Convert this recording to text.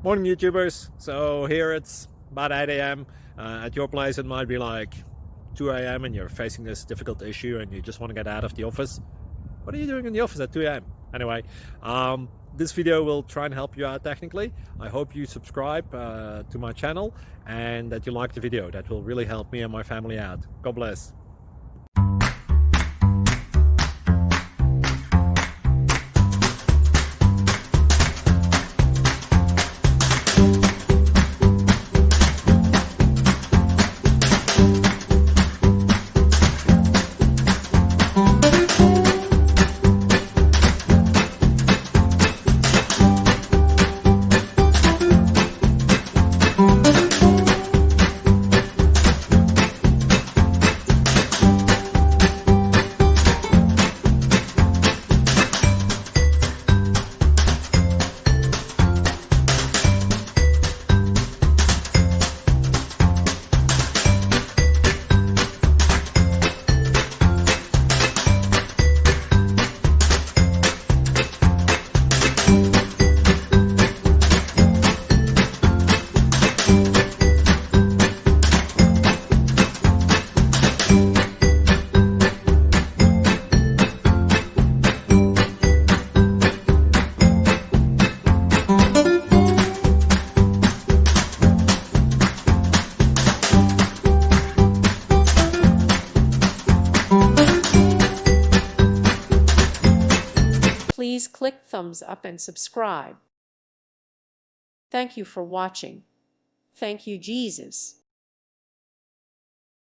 Morning YouTubers. So here it's about 8 a.m. At your place it might be like 2 a.m. and you're facing this difficult issue and you just want to get out of the office. What are you doing in the office at 2 a.m.? Anyway, this video will try and help you out technically. I hope you subscribe to my channel and that you like the video. That will really help me and my family out. God bless. Please click thumbs up and subscribe. Thank you for watching. Thank you, Jesus.